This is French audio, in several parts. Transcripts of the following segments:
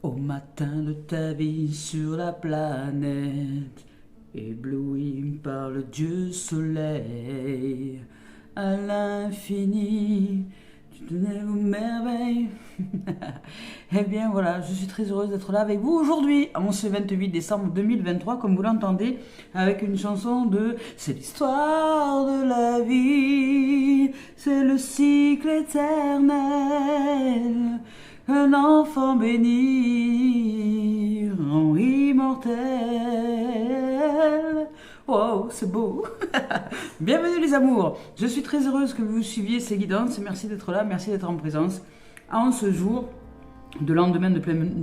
Au matin de ta vie sur la planète, ébloui par le Dieu soleil, à l'infini, tu te lèves aux merveilles. Eh bien voilà, je suis très heureuse d'être là avec vous aujourd'hui, en ce 28 décembre 2023, comme vous l'entendez, avec une chanson de C'est l'histoire de la vie, c'est le cycle éternel. Un enfant béni, rend immortel. Wow, c'est beau. Bienvenue les amours. Je suis très heureuse que vous suiviez ces guidances. Merci d'être là, merci d'être en présence en ce jour de lendemain de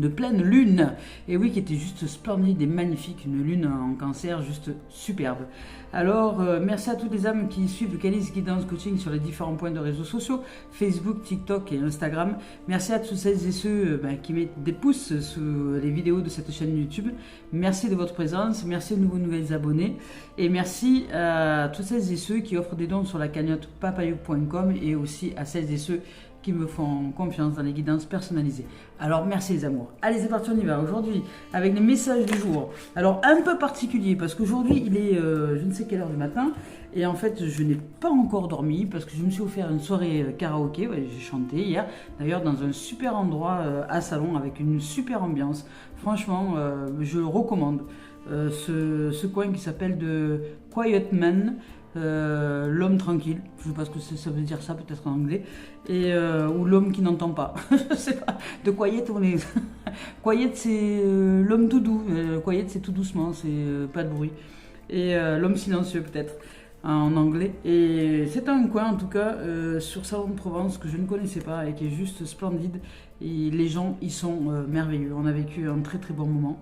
pleine lune, et oui, qui était juste splendide et magnifique, une lune en cancer juste superbe. Alors merci à toutes les âmes qui suivent le Calice Guidance Coaching sur les différents points de réseaux sociaux, Facebook, TikTok et Instagram. Merci à tous celles et ceux qui mettent des pouces sous les vidéos de cette chaîne YouTube. Merci de votre présence, merci aux nouvelles abonnés, et merci à toutes celles et ceux qui offrent des dons sur la cagnotte papayou.com, et aussi à celles et ceux qui me font confiance dans les guidances personnalisées. Alors merci les amours. Allez, c'est parti, on y va. Aujourd'hui, avec les messages du jour. Alors un peu particulier, parce qu'aujourd'hui il est je ne sais quelle heure du matin, et en fait je n'ai pas encore dormi, parce que je me suis offert une soirée karaoké. Ouais, j'ai chanté hier, d'ailleurs dans un super endroit à Salon, avec une super ambiance. Franchement, je le recommande. Ce coin qui s'appelle de Quiet Man. L'homme tranquille, je ne sais pas ce que ça veut dire, ça peut-être en anglais, et ou l'homme qui n'entend pas. Je sais pas, de quiet on est quiet, c'est l'homme tout doux, quiet c'est tout doucement, c'est pas de bruit, et l'homme silencieux peut-être en anglais. Et c'est un coin en tout cas sur Salon de Provence que je ne connaissais pas et qui est juste splendide, et les gens y sont merveilleux. On a vécu un très très bon moment.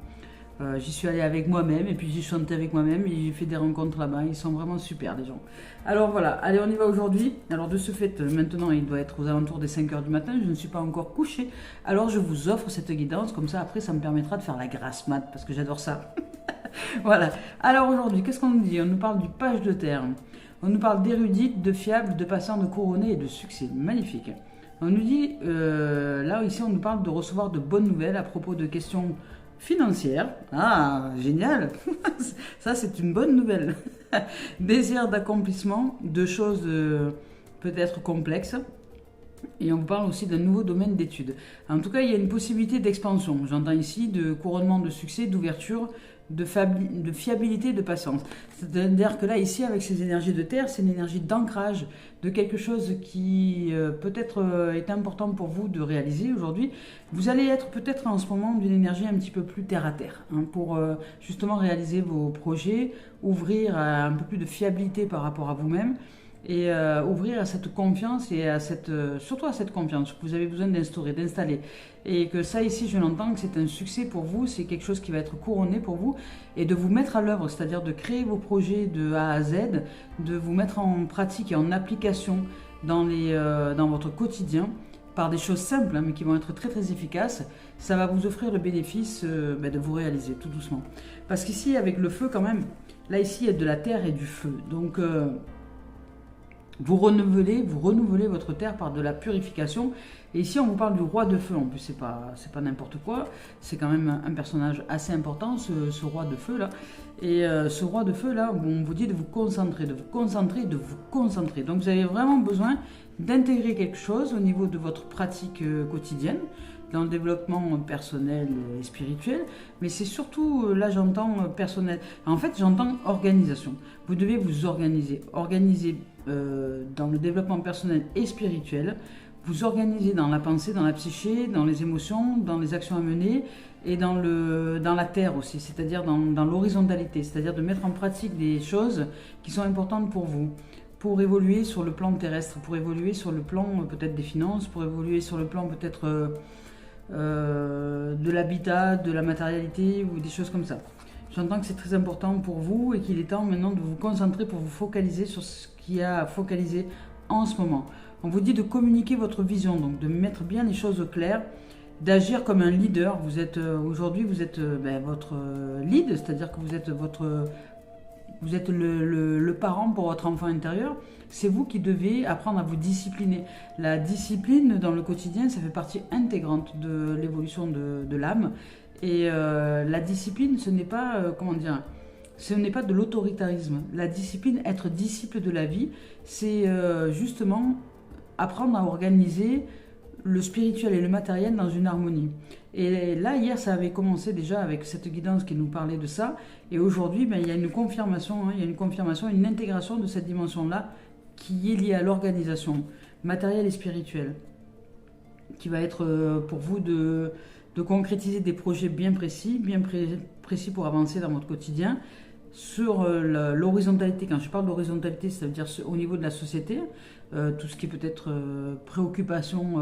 J'y suis allée avec moi-même, et puis j'ai chanté avec moi-même, et j'ai fait des rencontres là-bas. Ils sont vraiment super, les gens. Alors voilà, allez, on y va aujourd'hui. Alors de ce fait, maintenant il doit être aux alentours des 5h du matin, je ne suis pas encore couchée. Alors je vous offre cette guidance, comme ça après ça me permettra de faire la grasse mat, parce que j'adore ça. Voilà, alors aujourd'hui, qu'est-ce qu'on nous dit? On nous parle du page de terre, on nous parle d'érudite, de fiable, de patient, de couronné et de succès. Magnifique. On nous dit, là ici on nous parle de recevoir de bonnes nouvelles à propos de questions financière. Ah, génial. Ça, c'est une bonne nouvelle. Désir d'accomplissement, de choses peut-être complexes. Et on vous parle aussi d'un nouveau domaine d'études. En tout cas, il y a une possibilité d'expansion. J'entends ici de couronnement de succès, d'ouverture, de fiabilité, de patience. C'est-à-dire que là, ici, avec ces énergies de terre, c'est une énergie d'ancrage de quelque chose qui peut-être est important pour vous de réaliser aujourd'hui. Vous allez être peut-être en ce moment d'une énergie un petit peu plus terre à terre, hein, pour justement réaliser vos projets, ouvrir à un peu plus de fiabilité par rapport à vous-même, et ouvrir à cette confiance, et à surtout à cette confiance que vous avez besoin d'instaurer, d'installer. Et que ça ici, je l'entends que c'est un succès pour vous, c'est quelque chose qui va être couronné pour vous, et de vous mettre à l'œuvre, c'est-à-dire de créer vos projets de A à Z, de vous mettre en pratique et en application dans votre quotidien, par des choses simples, hein, mais qui vont être très très efficaces. Ça va vous offrir le bénéfice de vous réaliser tout doucement. Parce qu'ici, avec le feu quand même, là ici, il y a de la terre et du feu. Donc vous renouvelez votre terre par de la purification. Et ici, on vous parle du roi de feu. En plus, c'est pas n'importe quoi. C'est quand même un personnage assez important, ce roi de feu là. Et ce roi de feu là, on vous dit de vous concentrer, de vous concentrer, de vous concentrer. Donc, vous avez vraiment besoin d'intégrer quelque chose au niveau de votre pratique quotidienne, dans le développement personnel et spirituel, mais c'est surtout, là j'entends personnel, en fait j'entends organisation. Vous devez vous organiser dans le développement personnel et spirituel, vous organiser dans la pensée, dans la psyché, dans les émotions, dans les actions à mener, et dans la terre aussi, c'est-à-dire dans l'horizontalité, c'est-à-dire de mettre en pratique des choses qui sont importantes pour vous, pour évoluer sur le plan terrestre, pour évoluer sur le plan peut-être des finances, pour évoluer sur le plan peut-être de l'habitat, de la matérialité, ou des choses comme ça. J'entends que c'est très important pour vous, et qu'il est temps maintenant de vous concentrer pour vous focaliser sur ce qu'il y a à focaliser en ce moment. On vous dit de communiquer votre vision, donc de mettre bien les choses au clair, d'agir comme un leader. Vous êtes aujourd'hui, vous êtes votre lead, c'est-à-dire que vous êtes Vous êtes le parent pour votre enfant intérieur. C'est vous qui devez apprendre à vous discipliner. La discipline dans le quotidien, ça fait partie intégrante de l'évolution de l'âme. Et la discipline, ce n'est pas, comment dire, ce n'est pas de l'autoritarisme. La discipline, être disciple de la vie, c'est justement apprendre à organiser le spirituel et le matériel dans une harmonie. Et là, hier, ça avait commencé déjà avec cette guidance qui nous parlait de ça. Et aujourd'hui, ben, il y a une confirmation, hein, il y a une confirmation, une intégration de cette dimension-là qui est liée à l'organisation matérielle et spirituelle, qui va être pour vous de concrétiser des projets bien précis, précis pour avancer dans votre quotidien. Sur l'horizontalité, quand je parle d'horizontalité, ça veut dire au niveau de la société, tout ce qui peut être préoccupation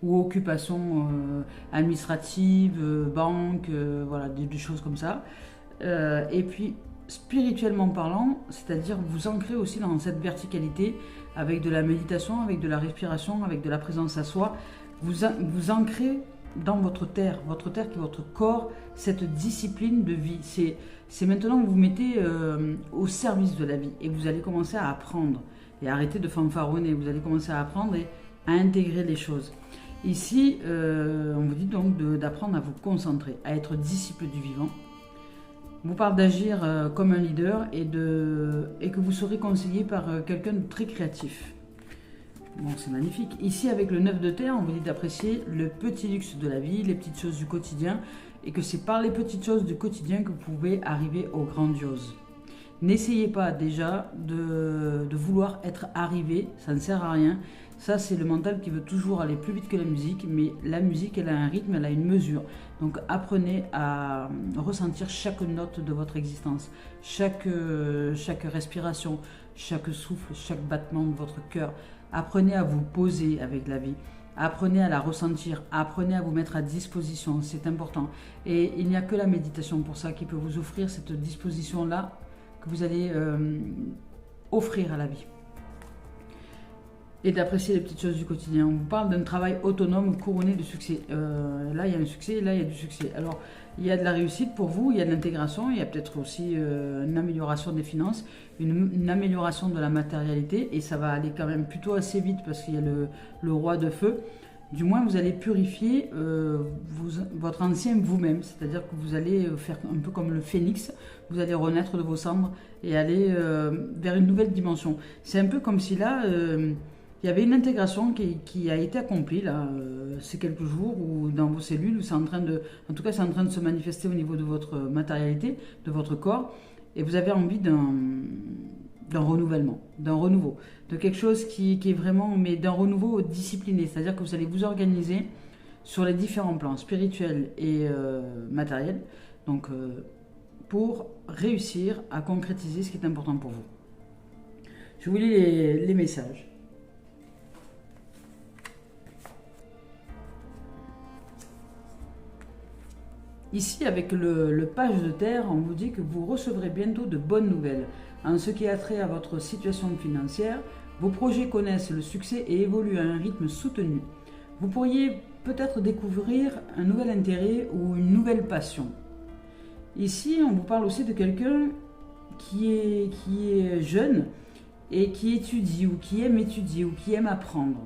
ou occupation administrative, banque, voilà, des choses comme ça. Et puis, spirituellement parlant, c'est-à-dire vous ancrer aussi dans cette verticalité avec de la méditation, avec de la respiration, avec de la présence à soi. Vous ancrez dans votre terre qui est votre corps, cette discipline de vie. C'est maintenant que vous vous mettez au service de la vie et vous allez commencer à apprendre et arrêter de fanfaronner. Vous allez commencer à apprendre et à intégrer les choses. Ici, on vous dit donc d'apprendre à vous concentrer, à être disciple du vivant. On vous parle d'agir comme un leader et que vous serez conseillé par quelqu'un de très créatif. Bon, c'est magnifique. Ici, avec le 9 de terre, on vous dit d'apprécier le petit luxe de la vie, les petites choses du quotidien, et que c'est par les petites choses du quotidien que vous pouvez arriver au grandiose. N'essayez pas déjà de vouloir être arrivé, ça ne sert à rien. Ça, c'est le mental qui veut toujours aller plus vite que la musique, mais la musique, elle a un rythme, elle a une mesure. Donc apprenez à ressentir chaque note de votre existence, chaque respiration, chaque souffle, chaque battement de votre cœur. Apprenez à vous poser avec la vie. Apprenez à la ressentir. Apprenez à vous mettre à disposition. C'est important. Et il n'y a que la méditation pour ça qui peut vous offrir cette disposition-là que vous allez offrir à la vie. Et d'apprécier les petites choses du quotidien. On vous parle d'un travail autonome couronné de succès. Là, il y a un succès, là, il y a du succès. Alors, il y a de la réussite pour vous, il y a de l'intégration, il y a peut-être aussi une amélioration des finances, une amélioration de la matérialité, et ça va aller quand même plutôt assez vite parce qu'il y a le roi de feu. Du moins, vous allez purifier votre ancien vous-même, c'est-à-dire que vous allez faire un peu comme le phénix, vous allez renaître de vos cendres et aller vers une nouvelle dimension. C'est un peu comme si là... il y avait une intégration qui a été accomplie là, ces quelques jours, ou dans vos cellules, où c'est en train en tout cas, c'est en train de se manifester au niveau de votre matérialité, de votre corps, et vous avez envie d'un renouvellement, d'un renouveau, de quelque chose qui est vraiment, mais d'un renouveau discipliné, c'est-à-dire que vous allez vous organiser sur les différents plans, spirituels et matériels, donc pour réussir à concrétiser ce qui est important pour vous. Je vous lis les messages. Ici, avec le page de terre, on vous dit que vous recevrez bientôt de bonnes nouvelles. En ce qui a trait à votre situation financière, vos projets connaissent le succès et évoluent à un rythme soutenu. Vous pourriez peut-être découvrir un nouvel intérêt ou une nouvelle passion. Ici, on vous parle aussi de quelqu'un qui est jeune et qui étudie ou qui aime étudier ou qui aime apprendre.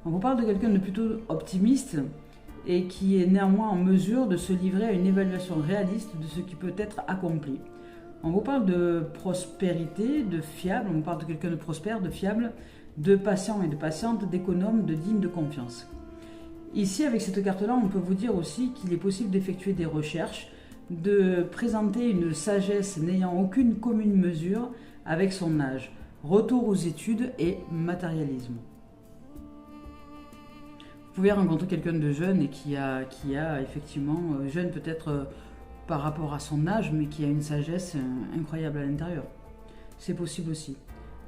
On vous parle de quelqu'un de plutôt optimiste et qui est néanmoins en mesure de se livrer à une évaluation réaliste de ce qui peut être accompli. On vous parle de prospérité, de fiable, on vous parle de quelqu'un de prospère, de fiable, de patient et de patiente, d'économe, de digne de confiance. Ici, avec cette carte-là, on peut vous dire aussi qu'il est possible d'effectuer des recherches, de présenter une sagesse n'ayant aucune commune mesure avec son âge, retour aux études et matérialisme. Vous pouvez rencontrer quelqu'un de jeune et qui a effectivement, jeune peut-être par rapport à son âge, mais qui a une sagesse incroyable à l'intérieur. C'est possible aussi.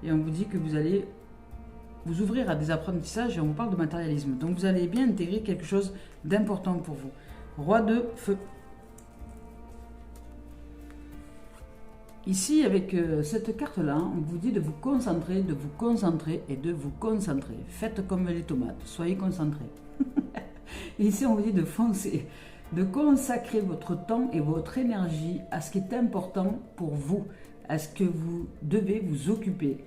Et on vous dit que vous allez vous ouvrir à des apprentissages et on vous parle de matérialisme. Donc vous allez bien intégrer quelque chose d'important pour vous. Roi de feu. Ici, avec cette carte-là, on vous dit de vous concentrer et de vous concentrer. Faites comme les tomates, soyez concentrés. Ici, on vous dit de foncer, de consacrer votre temps et votre énergie à ce qui est important pour vous, à ce que vous devez vous occuper.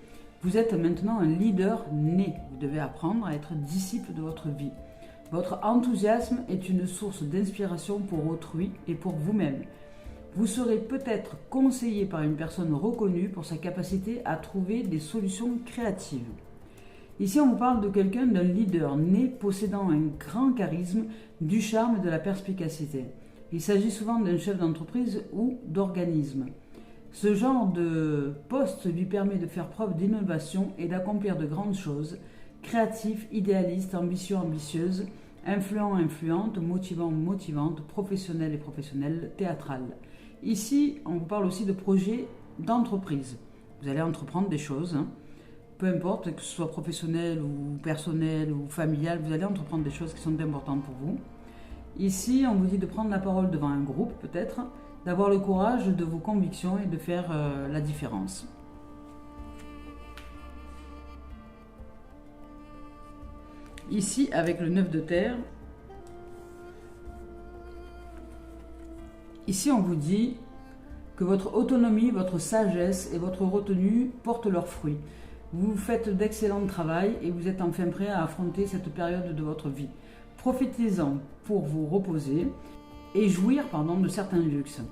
Vous êtes maintenant un leader né. Vous devez apprendre à être disciple de votre vie. Votre enthousiasme est une source d'inspiration pour autrui et pour vous-même. Vous serez peut-être conseillé par une personne reconnue pour sa capacité à trouver des solutions créatives. Ici, on vous parle de quelqu'un, d'un leader né possédant un grand charisme, du charme et de la perspicacité. Il s'agit souvent d'un chef d'entreprise ou d'organisme. Ce genre de poste lui permet de faire preuve d'innovation et d'accomplir de grandes choses, créatif, idéaliste, ambitieux, ambitieuse, influent, influente, motivant, motivante, professionnel et professionnel, théâtral. Ici, on vous parle aussi de projets d'entreprise. Vous allez entreprendre des choses, peu importe que ce soit professionnel ou personnel ou familial, vous allez entreprendre des choses qui sont importantes pour vous. Ici, on vous dit de prendre la parole devant un groupe peut-être, d'avoir le courage de vos convictions et de faire la différence. Ici, avec le 9 de terre, ici on vous dit que votre autonomie, votre sagesse et votre retenue portent leurs fruits. Vous faites d'excellent travail et vous êtes enfin prêt à affronter cette période de votre vie. Profitez-en pour vous reposer et jouir de certains luxes.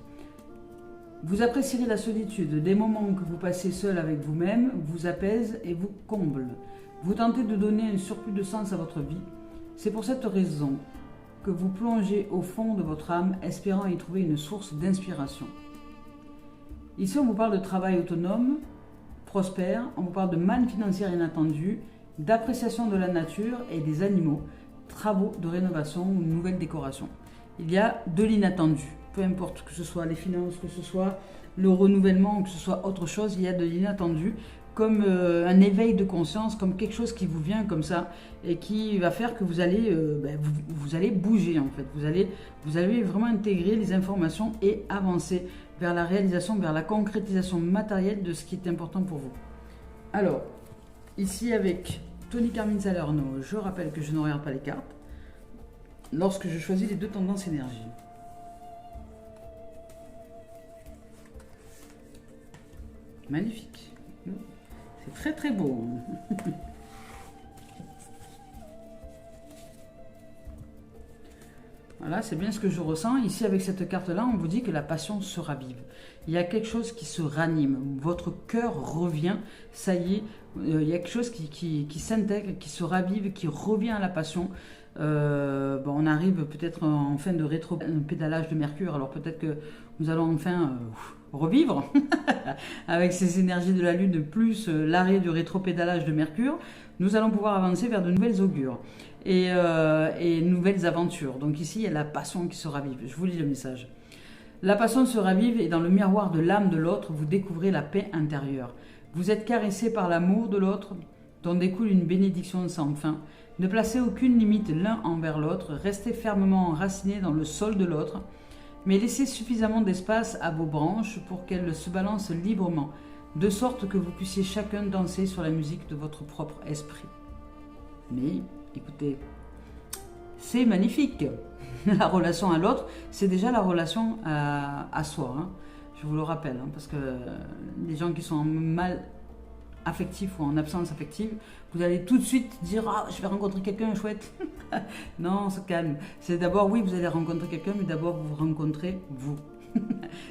Vous apprécierez la solitude, des moments que vous passez seul avec vous-même vous apaisent et vous comblent. Vous tentez de donner un surplus de sens à votre vie. C'est pour cette raison que vous plongez au fond de votre âme, espérant y trouver une source d'inspiration. Ici, on vous parle de travail autonome, prospère, on vous parle de manne financière inattendue, d'appréciation de la nature et des animaux, travaux de rénovation ou nouvelles décorations. Il y a de l'inattendu, peu importe que ce soit les finances, que ce soit le renouvellement, ou que ce soit autre chose, il y a de l'inattendu, comme un éveil de conscience, comme quelque chose qui vous vient comme ça et qui va faire que vous allez, vous allez bouger en fait. Vous allez vraiment intégrer les informations et avancer vers la réalisation, vers la concrétisation matérielle de ce qui est important pour vous. Alors, ici avec Tony Carmine Salerno, je rappelle que je ne regarde pas les cartes lorsque je choisis les deux tendances énergie. Magnifique. C'est très très beau. Voilà, c'est bien ce que je ressens. Ici, avec cette carte-là, on vous dit que la passion se ravive. Il y a quelque chose qui se ranime. Votre cœur revient. Ça y est, il y a quelque chose qui s'intègre, qui se ravive, qui revient à la passion. On arrive peut-être en fin de rétro-pédalage de Mercure. Alors peut-être que nous allons enfin revivre avec ces énergies de la Lune, plus l'arrêt du rétro-pédalage de Mercure. Nous allons pouvoir avancer vers de nouvelles augures et nouvelles aventures. Donc ici, il y a la passion qui se ravive. Je vous lis le message. La passion se ravive et dans le miroir de l'âme de l'autre, vous découvrez la paix intérieure. Vous êtes caressé par l'amour de l'autre, dont découle une bénédiction sans fin. Ne placez aucune limite l'un envers l'autre, restez fermement enracinés dans le sol de l'autre, mais laissez suffisamment d'espace à vos branches pour qu'elles se balancent librement, de sorte que vous puissiez chacun danser sur la musique de votre propre esprit. Mais, écoutez, c'est magnifique. La relation à l'autre, c'est déjà la relation à soi. Je vous le rappelle, parce que les gens qui sont en mal affectif ou en absence affective, vous allez tout de suite dire « Ah, je vais rencontrer quelqu'un chouette ». Non, on se calme. C'est d'abord, oui, vous allez rencontrer quelqu'un, mais d'abord, vous rencontrez vous.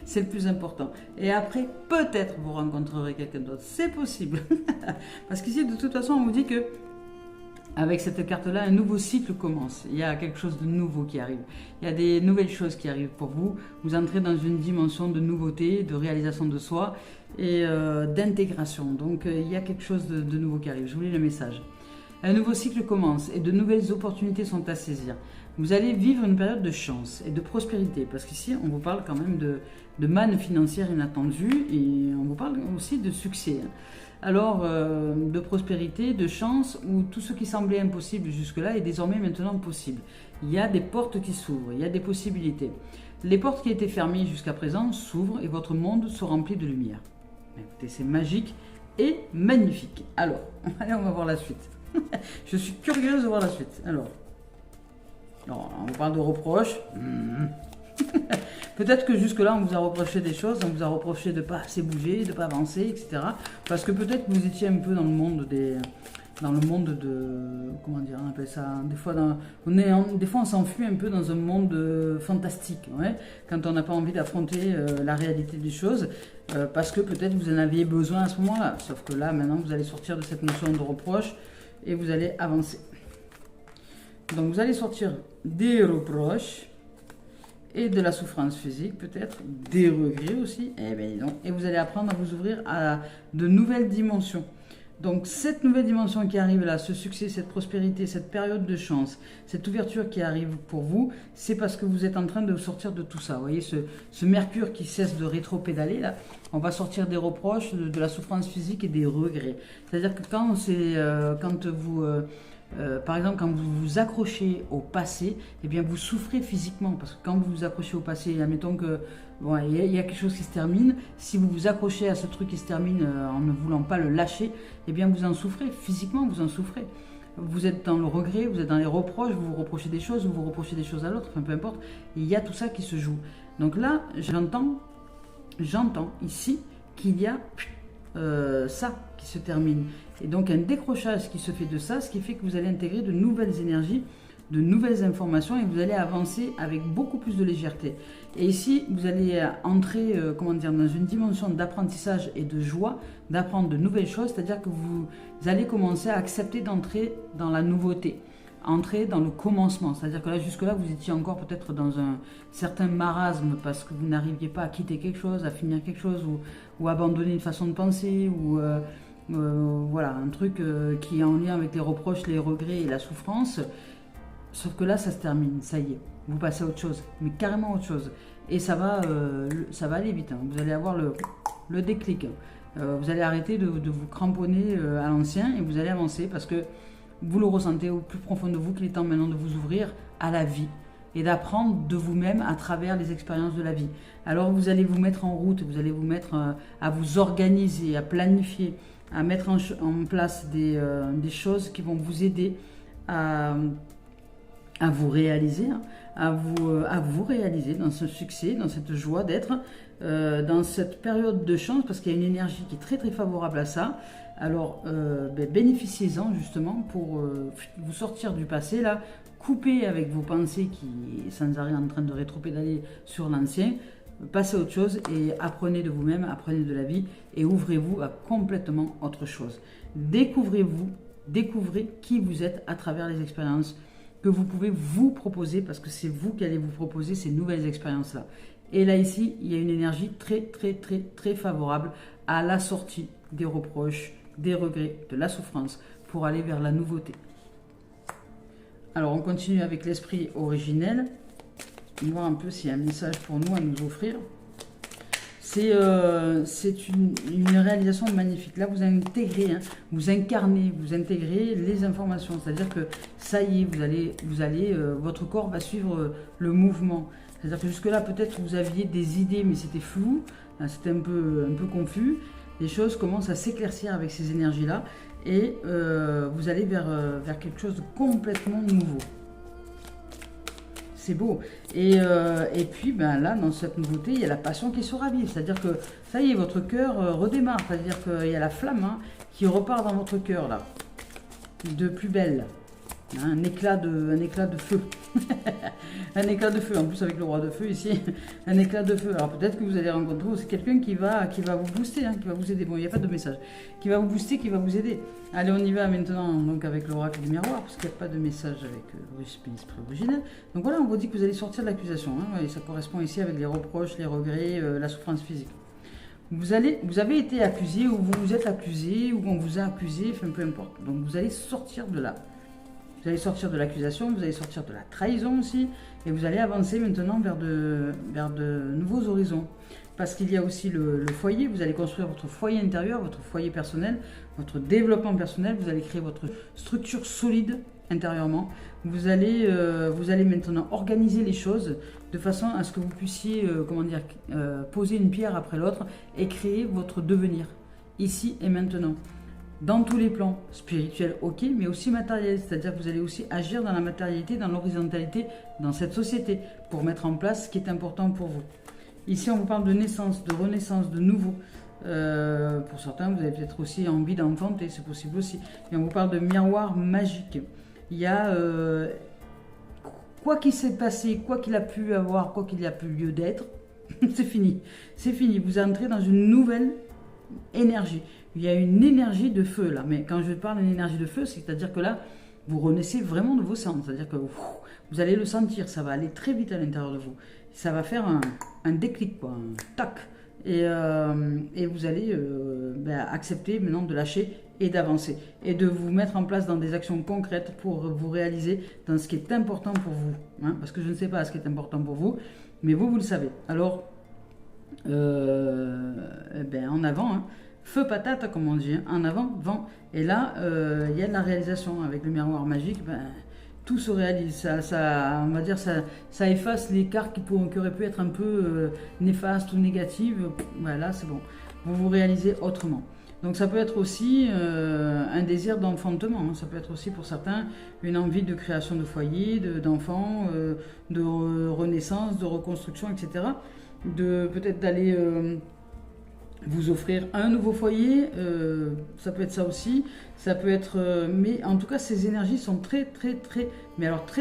C'est le plus important. Et après, peut-être vous rencontrerez quelqu'un d'autre. C'est possible. Parce qu'ici, de toute façon, on vous dit que avec cette carte-là, un nouveau cycle commence. Il y a quelque chose de nouveau qui arrive. Il y a des nouvelles choses qui arrivent pour vous. Vous entrez dans une dimension de nouveauté, de réalisation de soi et d'intégration. Donc, il y a quelque chose de nouveau qui arrive. Je vous lis le message. Un nouveau cycle commence et de nouvelles opportunités sont à saisir. Vous allez vivre une période de chance et de prospérité. Parce qu'ici, on vous parle quand même de manne financière inattendue et on vous parle aussi de succès. Alors, de prospérité, de chance, où tout ce qui semblait impossible jusque-là est désormais maintenant possible. Il y a des portes qui s'ouvrent, il y a des possibilités. Les portes qui étaient fermées jusqu'à présent s'ouvrent et votre monde se remplit de lumière. Écoutez, c'est magique et magnifique. Alors, allez, on va voir la suite. Je suis curieuse de voir la suite. Alors, on vous parle de reproches. Peut-être que jusque-là, on vous a reproché des choses, on vous a reproché de ne pas assez bouger, de ne pas avancer, etc. Parce que peut-être que vous étiez un peu dans le monde des... Dans le monde de... Comment dire, on appelle ça... Des fois, des fois on s'enfuit un peu dans un monde fantastique, ouais, quand on n'a pas envie d'affronter la réalité des choses, parce que peut-être vous en aviez besoin à ce moment-là. Sauf que là, maintenant, vous allez sortir de cette notion de reproche et vous allez avancer. Donc, vous allez sortir des reproches et de la souffrance physique, peut-être, des regrets aussi, eh bien, donc, et vous allez apprendre à vous ouvrir à de nouvelles dimensions. Donc cette nouvelle dimension qui arrive là, ce succès, cette prospérité, cette période de chance, cette ouverture qui arrive pour vous, c'est parce que vous êtes en train de sortir de tout ça. Vous voyez, ce Mercure qui cesse de rétro-pédaler là, on va sortir des reproches, de la souffrance physique et des regrets. C'est-à-dire que quand vous... par exemple, quand vous vous accrochez au passé, eh bien vous souffrez physiquement. Parce que quand vous vous accrochez au passé, admettons que bon, il y a quelque chose qui se termine, si vous vous accrochez à ce truc qui se termine en ne voulant pas le lâcher, eh bien vous en souffrez, physiquement vous en souffrez. Vous êtes dans le regret, vous êtes dans les reproches, vous vous reprochez des choses, vous reprochez des choses à l'autre, enfin peu importe. Il y a tout ça qui se joue. Donc là, j'entends ici qu'il y a ça qui se termine. Et donc un décrochage qui se fait de ça, ce qui fait que vous allez intégrer de nouvelles énergies, de nouvelles informations et vous allez avancer avec beaucoup plus de légèreté. Et ici, vous allez entrer comment dire, dans une dimension d'apprentissage et de joie, d'apprendre de nouvelles choses, c'est-à-dire que vous allez commencer à accepter d'entrer dans la nouveauté, entrer dans le commencement. C'est-à-dire que là, jusque-là, vous étiez encore peut-être dans un certain marasme parce que vous n'arriviez pas à quitter quelque chose, à finir quelque chose ou abandonner une façon de penser ou... voilà, un truc qui est en lien avec les reproches, les regrets et la souffrance. Sauf que là, ça se termine, ça y est. Vous passez à autre chose, mais carrément autre chose. Et ça va aller vite. Hein. Vous allez avoir le déclic. Vous allez arrêter de vous cramponner à l'ancien et vous allez avancer parce que vous le ressentez au plus profond de vous qu'il est temps maintenant de vous ouvrir à la vie et d'apprendre de vous-même à travers les expériences de la vie. Alors vous allez vous mettre en route, vous allez vous mettre à vous organiser, à planifier, à mettre en place des choses qui vont vous aider à vous réaliser, hein, à vous réaliser dans ce succès, dans cette joie d'être, dans cette période de chance, parce qu'il y a une énergie qui est très très favorable à ça. Alors bénéficiez-en justement pour vous sortir du passé, là, couper avec vos pensées qui sans arrêt en train de rétropédaler sur l'ancien, passez à autre chose et apprenez de vous-même, apprenez de la vie et ouvrez-vous à complètement autre chose. Découvrez-vous, découvrez qui vous êtes à travers les expériences que vous pouvez vous proposer parce que c'est vous qui allez vous proposer ces nouvelles expériences-là. Et là, ici, il y a une énergie très, très, très, très favorable à la sortie des reproches, des regrets, de la souffrance pour aller vers la nouveauté. Alors, on continue avec l'esprit originel. On va voir un peu s'il y a un message pour nous à nous offrir. C'est une réalisation magnifique. Là, vous intégrez, hein, vous incarnez, vous intégrez les informations. C'est-à-dire que ça y est, votre corps va suivre le mouvement. C'est-à-dire que jusque-là, peut-être que vous aviez des idées, mais c'était flou, c'était un peu confus. Les choses commencent à s'éclaircir avec ces énergies-là et vous allez vers quelque chose de complètement nouveau. C'est beau. Et puis, ben là, dans cette nouveauté, il y a la passion qui se ravive. C'est-à-dire que, ça y est, votre cœur redémarre. C'est-à-dire qu'il y a la flamme hein, qui repart dans votre cœur, là. De plus belle. Hein, un éclat de feu. Un éclat de feu. En plus, avec le roi de feu ici, un éclat de feu. Alors, peut-être que vous allez rencontrer aussi quelqu'un qui va vous booster, hein, qui va vous aider. Bon, il n'y a pas de message. Qui va vous booster, qui va vous aider. Allez, on y va maintenant donc avec l'oracle du miroir, parce qu'il n'y a pas de message avec l'esprit originel. Donc voilà, on vous dit que vous allez sortir de l'accusation. Hein, et ça correspond ici avec les reproches, les regrets, la souffrance physique. Vous avez été accusé, ou vous vous êtes accusé, ou on vous a accusé, enfin peu importe. Donc vous allez sortir de là. Vous allez sortir de l'accusation, vous allez sortir de la trahison aussi, et vous allez avancer maintenant vers de nouveaux horizons. Parce qu'il y a aussi le foyer, vous allez construire votre foyer intérieur, votre foyer personnel, votre développement personnel, vous allez créer votre structure solide intérieurement. Vous allez maintenant organiser les choses de façon à ce que vous puissiez poser une pierre après l'autre et créer votre devenir, ici et maintenant. Dans tous les plans, spirituels, ok, mais aussi matériels. C'est-à-dire que vous allez aussi agir dans la matérialité, dans l'horizontalité, dans cette société, pour mettre en place ce qui est important pour vous. Ici, on vous parle de naissance, de renaissance, de nouveau. Pour certains, vous avez peut-être aussi envie d'enfanter, c'est possible aussi. Et on vous parle de miroir magique. Il y a, quoi qu'il s'est passé, quoi qu'il a pu avoir, quoi qu'il a pu lieu d'être, c'est fini. C'est fini. Vous entrez dans une nouvelle énergie. Il y a une énergie de feu là. Mais quand je parle d'une énergie de feu, c'est-à-dire que là, vous renaissez vraiment de vos cendres. C'est-à-dire que vous allez le sentir. Ça va aller très vite à l'intérieur de vous. Ça va faire un déclic, quoi. Un tac. Et vous allez accepter maintenant de lâcher et d'avancer. Et de vous mettre en place dans des actions concrètes pour vous réaliser dans ce qui est important pour vous. Hein, parce que je ne sais pas ce qui est important pour vous, mais vous le savez. Alors, en avant, hein, feu patate, comme on dit, hein, en avant, vent. Et là, il y a de la réalisation avec le miroir magique. Tout se réalise, ça, on va dire, ça efface les cartes qui auraient pu être un peu néfastes ou négatives. Voilà, c'est bon. Vous vous réalisez autrement. Donc ça peut être aussi un désir d'enfantement. Hein. Ça peut être aussi pour certains une envie de création de foyer, d'enfants, de renaissance, de reconstruction, etc. Peut-être d'aller vous offrir un nouveau foyer, ça peut être ça aussi, ça peut être, mais en tout cas ces énergies sont très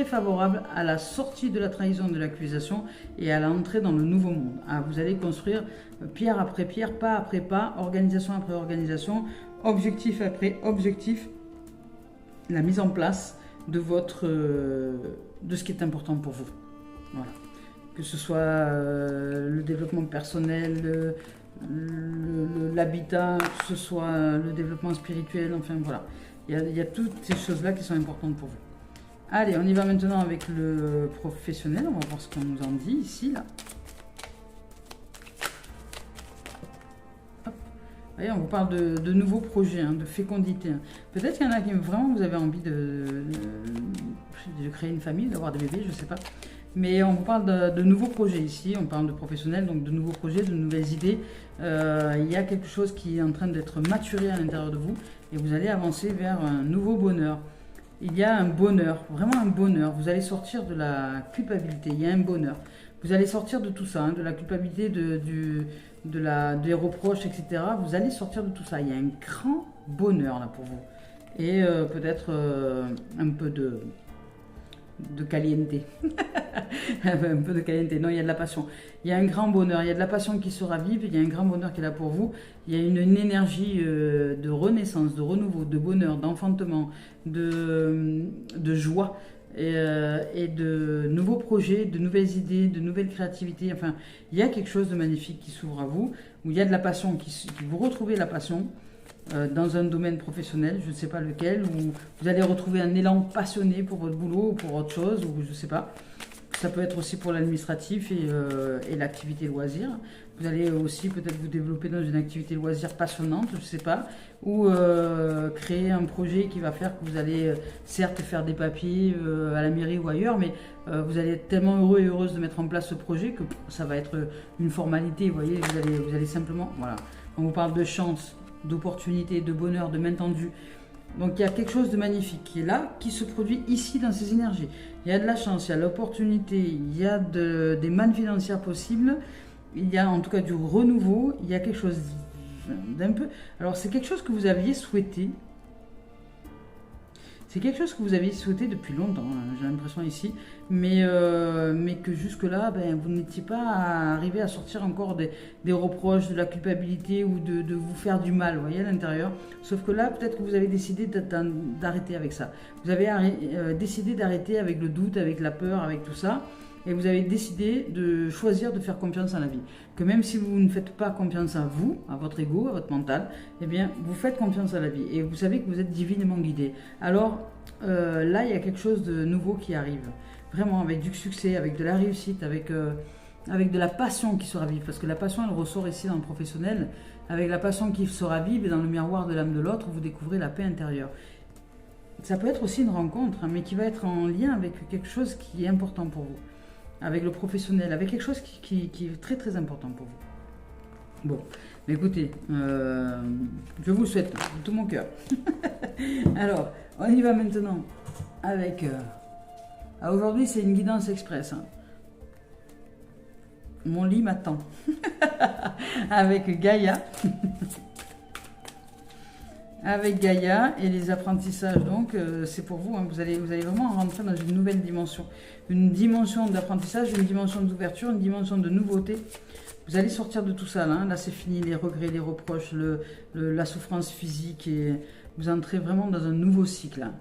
favorables à la sortie de la trahison, de l'accusation et à l'entrée dans le nouveau monde. Ah, vous allez construire pierre après pierre, pas après pas, organisation après organisation, objectif après objectif, la mise en place de de ce qui est important pour vous. Voilà. Que ce soit le développement personnel, l'habitat, que ce soit le développement spirituel, enfin voilà. Il y a toutes ces choses-là qui sont importantes pour vous. Allez, on y va maintenant avec le professionnel. On va voir ce qu'on nous en dit ici, là. Hop. Voyez, on vous parle de nouveaux projets, hein, de fécondité. Hein. Peut-être qu'il y en a qui vraiment vous avez envie de créer une famille, d'avoir des bébés, je ne sais pas. Mais on vous parle de nouveaux projets ici, on parle de professionnels, donc de nouveaux projets, de nouvelles idées. Il y a quelque chose qui est en train d'être maturé à l'intérieur de vous et vous allez avancer vers un nouveau bonheur. Il y a un bonheur, vraiment un bonheur. Vous allez sortir de la culpabilité, il y a un bonheur. Vous allez sortir de tout ça, hein, de la culpabilité, des reproches, etc. Vous allez sortir de tout ça. Il y a un grand bonheur là pour vous. Et peut-être un peu de caliente. Un peu de caliente. Non, il y a de la passion. Il y a un grand bonheur. Il y a de la passion qui se ravive. Il y a un grand bonheur qui est là pour vous. Il y a une énergie de renaissance, de renouveau, de bonheur, d'enfantement, de joie et de nouveaux projets, de nouvelles idées, de nouvelles créativités. Enfin, il y a quelque chose de magnifique qui s'ouvre à vous, où il y a de la passion, vous retrouvez la passion. Dans un domaine professionnel, je ne sais pas lequel, où vous allez retrouver un élan passionné pour votre boulot ou pour autre chose, ou je ne sais pas. Ça peut être aussi pour l'administratif et l'activité loisir. Vous allez aussi peut-être vous développer dans une activité loisir passionnante, je ne sais pas, ou créer un projet qui va faire que vous allez certes faire des papiers à la mairie ou ailleurs, mais vous allez être tellement heureux et heureuse de mettre en place ce projet que ça va être une formalité, vous voyez, vous allez simplement, voilà. On vous parle de chance, d'opportunités, de bonheur, de main tendue. Donc il y a quelque chose de magnifique qui est là, qui se produit ici dans ces énergies. Il y a de la chance, il y a l'opportunité, il y a des mannes financières possibles, il y a en tout cas du renouveau, il y a quelque chose d'un peu... Alors c'est quelque chose que vous aviez souhaité. C'est quelque chose que vous aviez souhaité depuis longtemps, hein, j'ai l'impression ici, mais que jusque-là, vous n'étiez pas arrivé à sortir encore des reproches, de la culpabilité ou de vous faire du mal, vous voyez, à l'intérieur. Sauf que là, peut-être que vous avez décidé d'arrêter avec ça. Vous avez décidé d'arrêter avec le doute, avec la peur, avec tout ça. Et vous avez décidé de choisir de faire confiance à la vie. Que même si vous ne faites pas confiance à vous, à votre ego, à votre mental, eh bien, vous faites confiance à la vie. Et vous savez que vous êtes divinement guidé. Alors, là, il y a quelque chose de nouveau qui arrive. Vraiment, avec du succès, avec de la réussite, avec de la passion qui se ravive. Parce que la passion, elle ressort ici dans le professionnel. Avec la passion qui se ravive et dans le miroir de l'âme de l'autre, vous découvrez la paix intérieure. Ça peut être aussi une rencontre, hein, mais qui va être en lien avec quelque chose qui est important pour vous. Avec le professionnel, avec quelque chose qui est très très important pour vous. Bon, mais écoutez, je vous le souhaite de tout mon cœur. Alors, on y va maintenant avec... aujourd'hui, c'est une guidance express. Hein. Mon lit m'attend. Avec Gaïa. Avec Gaïa et les apprentissages, donc c'est pour vous, hein. Vous allez vraiment rentrer dans une nouvelle dimension. Une dimension d'apprentissage, une dimension d'ouverture, une dimension de nouveauté. Vous allez sortir de tout ça, là. Là, c'est fini, les regrets, les reproches, la souffrance physique. Et vous entrez vraiment dans un nouveau cycle, hein,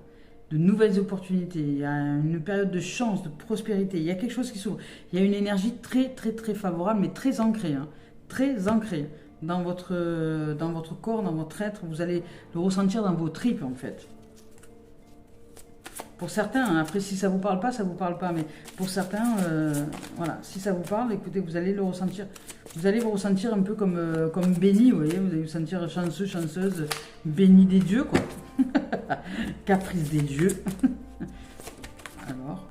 de nouvelles opportunités. Il y a une période de chance, de prospérité. Il y a quelque chose qui s'ouvre. Il y a une énergie très, très, très favorable, mais très ancrée, hein, très ancrée dans votre corps, dans votre être. Vous allez le ressentir dans vos tripes, en fait. Pour certains, hein, après, si ça ne vous parle pas, ça ne vous parle pas. Mais pour certains, voilà, si ça vous parle, écoutez, vous allez le ressentir. Vous allez vous ressentir un peu comme béni, vous voyez. Vous allez vous sentir chanceux, chanceuse, béni des dieux, quoi. Caprice des dieux. Alors,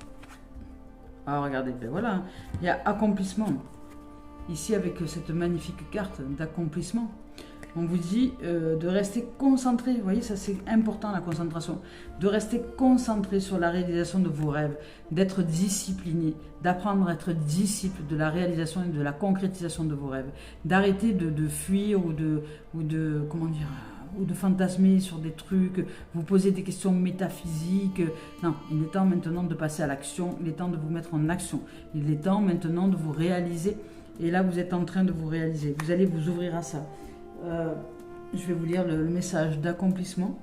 regardez, ben voilà, il y a accomplissement. Ici, avec cette magnifique carte d'accomplissement. On vous dit de rester concentré. Vous voyez, ça c'est important, la concentration. De rester concentré sur la réalisation de vos rêves, d'être discipliné, d'apprendre à être disciple de la réalisation et de la concrétisation de vos rêves. D'arrêter de fuir ou de comment dire, ou de fantasmer sur des trucs, vous poser des questions métaphysiques. Non, il est temps maintenant de passer à l'action. Il est temps de vous mettre en action. Il est temps maintenant de vous réaliser. Et là, vous êtes en train de vous réaliser. Vous allez vous ouvrir à ça. Je vais vous lire le message d'accomplissement.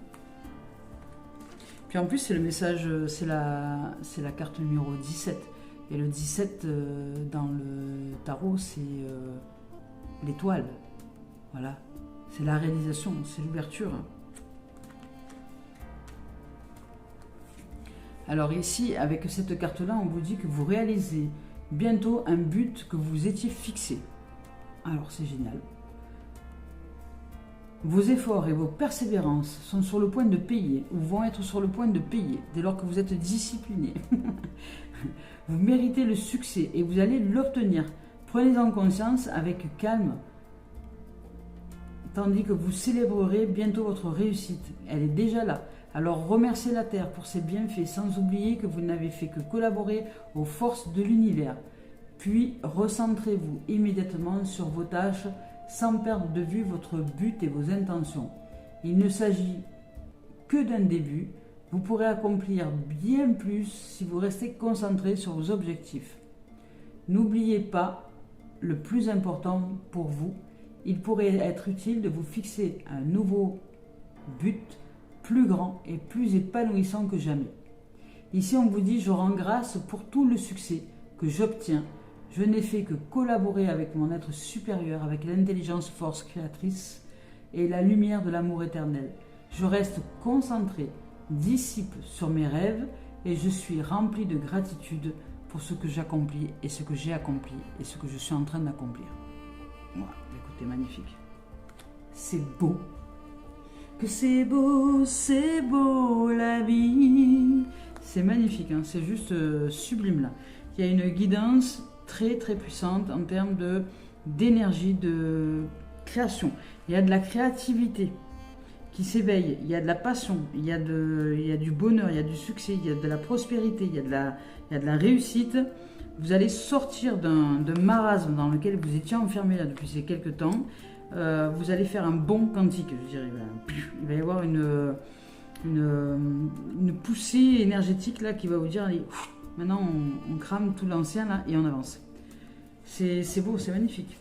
Puis en plus, c'est le message, c'est la carte numéro 17. Et le 17 dans le tarot, c'est l'étoile. Voilà. C'est la réalisation, c'est l'ouverture. Alors ici, avec cette carte-là, on vous dit que vous réalisez bientôt un but que vous étiez fixé. Alors c'est génial. Vos efforts et vos persévérances sont sur le point de payer, ou vont être sur le point de payer, dès lors que vous êtes discipliné. Vous méritez le succès et vous allez l'obtenir. Prenez-en conscience avec calme, tandis que vous célébrerez bientôt votre réussite. Elle est déjà là. Alors remerciez la Terre pour ses bienfaits, sans oublier que vous n'avez fait que collaborer aux forces de l'univers. Puis recentrez-vous immédiatement sur vos tâches, sans perdre de vue votre but et vos intentions. Il ne s'agit que d'un début. Vous pourrez accomplir bien plus si vous restez concentré sur vos objectifs. N'oubliez pas le plus important pour vous. Il pourrait être utile de vous fixer un nouveau but plus grand et plus épanouissant que jamais. Ici, on vous dit, je rends grâce pour tout le succès que j'obtiens. Je n'ai fait que collaborer avec mon être supérieur, avec l'intelligence force créatrice et la lumière de l'amour éternel. Je reste concentré, disciple sur mes rêves et je suis rempli de gratitude pour ce que j'accomplis et ce que j'ai accompli et ce que je suis en train d'accomplir. Voilà, écoutez, magnifique. C'est beau. Que c'est beau la vie. C'est magnifique, hein, c'est juste sublime là. Il y a une guidance très très puissante en termes d'énergie, de création. Il y a de la créativité qui s'éveille, il y a de la passion, il y a du bonheur, il y a du succès, il y a de la prospérité, il y a de la réussite. Vous allez sortir d'un marasme dans lequel vous étiez enfermé là depuis ces quelques temps. Vous allez faire un bond quantique, je dirais. Il va y avoir une poussée énergétique là qui va vous dire allez, maintenant on crame tout l'ancien là et on avance. C'est beau, c'est magnifique.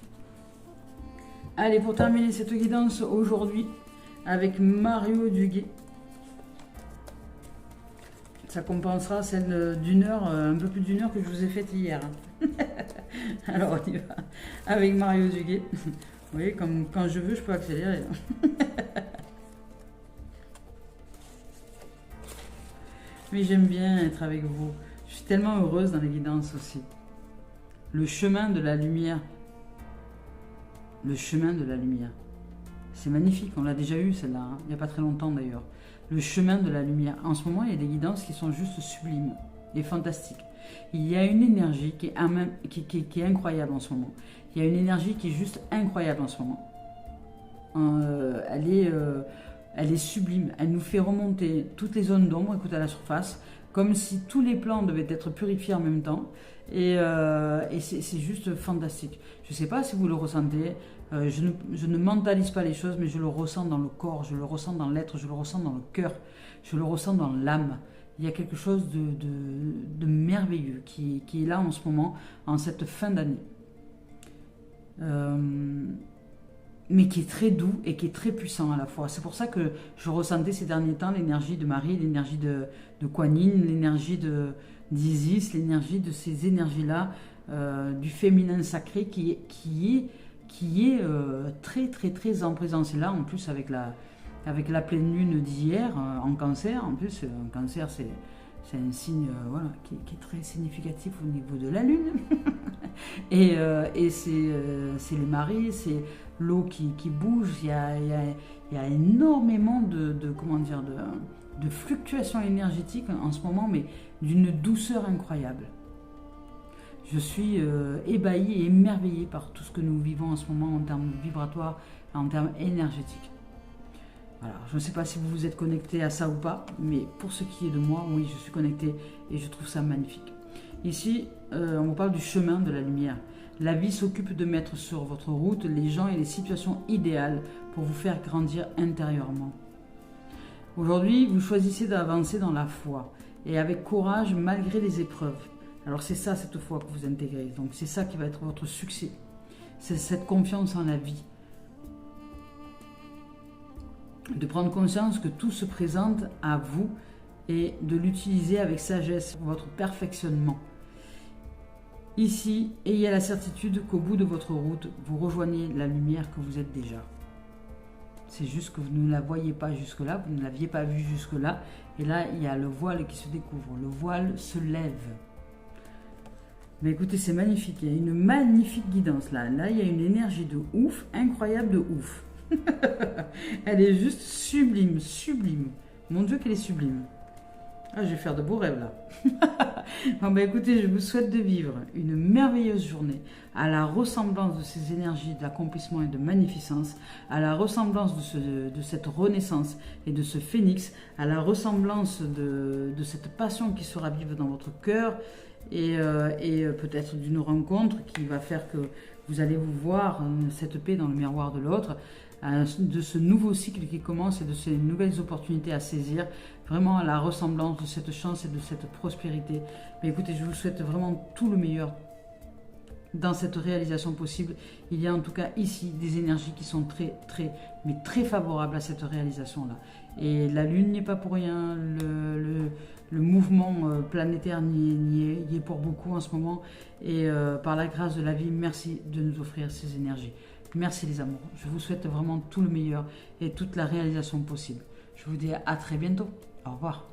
Allez, pour terminer cette guidance aujourd'hui avec Mario Duguay. Ça compensera celle d'une heure, un peu plus d'une heure que je vous ai faite hier. Alors on y va avec Mario Duguay. Vous voyez, comme quand je veux, je peux accélérer. Mais j'aime bien être avec vous. Je suis tellement heureuse dans les guidances aussi. Le chemin de la lumière. Le chemin de la lumière. C'est magnifique, on l'a déjà eu celle-là, hein, il n'y a pas très longtemps d'ailleurs. Le chemin de la lumière. En ce moment, il y a des guidances qui sont juste sublimes et fantastiques. Il y a une énergie qui est incroyable en ce moment. Il y a une énergie qui est juste incroyable en ce moment. Elle est sublime. Elle nous fait remonter toutes les zones d'ombre, écoute, à la surface, comme si tous les plans devaient être purifiés en même temps. Et c'est juste fantastique. Je ne sais pas si vous le ressentez. Je ne mentalise pas les choses, mais je le ressens dans le corps, je le ressens dans l'être, je le ressens dans le cœur, je le ressens dans l'âme. Il y a quelque chose de merveilleux qui est là en ce moment, en cette fin d'année. Mais qui est très doux et qui est très puissant à la fois. C'est pour ça que je ressentais ces derniers temps l'énergie de Marie, l'énergie de Kuan Yin, l'énergie d'Isis, l'énergie de ces énergies-là, du féminin sacré qui est très très très en présence. Et là, en plus, avec la pleine lune d'hier en cancer, en plus, un cancer, c'est un signe voilà, qui est très significatif au niveau de la lune. et c'est les marées, c'est l'eau qui bouge. Il y a énormément de fluctuations énergétiques en ce moment, mais d'une douceur incroyable. Je suis ébahie et émerveillée par tout ce que nous vivons en ce moment en termes vibratoires, en termes énergétiques. Alors, je ne sais pas si vous vous êtes connecté à ça ou pas, mais pour ce qui est de moi, oui, je suis connecté et je trouve ça magnifique. Ici, on vous parle du chemin de la lumière. La vie s'occupe de mettre sur votre route les gens et les situations idéales pour vous faire grandir intérieurement. Aujourd'hui, vous choisissez d'avancer dans la foi et avec courage malgré les épreuves. Alors c'est ça cette foi que vous intégrez, donc c'est ça qui va être votre succès. C'est cette confiance en la vie. De prendre conscience que tout se présente à vous et de l'utiliser avec sagesse pour votre perfectionnement. Ici, ayez la certitude qu'au bout de votre route, vous rejoignez la lumière que vous êtes déjà. C'est juste que vous ne la voyez pas jusque-là, vous ne l'aviez pas vue jusque-là. Et là, il y a le voile qui se découvre, le voile se lève. Mais écoutez, c'est magnifique, il y a une magnifique guidance là. Là, il y a une énergie de ouf, incroyable de ouf. Elle est juste sublime, sublime. Mon Dieu, qu'elle est sublime. Ah, je vais faire de beaux rêves là. Bon, bah écoutez, je vous souhaite de vivre une merveilleuse journée à la ressemblance de ces énergies d'accomplissement et de magnificence, à la ressemblance de cette renaissance et de ce phénix, à la ressemblance de cette passion qui sera vive dans votre cœur et peut-être d'une rencontre qui va faire que vous allez vous voir cette paix dans le miroir de l'autre, de ce nouveau cycle qui commence et de ces nouvelles opportunités à saisir, vraiment à la ressemblance de cette chance et de cette prospérité. Mais écoutez, je vous souhaite vraiment tout le meilleur dans cette réalisation possible. Il y a en tout cas ici des énergies qui sont très, très, mais très favorables à cette réalisation-là. Et la Lune n'est pas pour rien, le mouvement planétaire y est pour beaucoup en ce moment. Et par la grâce de la vie, merci de nous offrir ces énergies. Merci les amours. Je vous souhaite vraiment tout le meilleur et toute la réalisation possible. Je vous dis à très bientôt. Au revoir.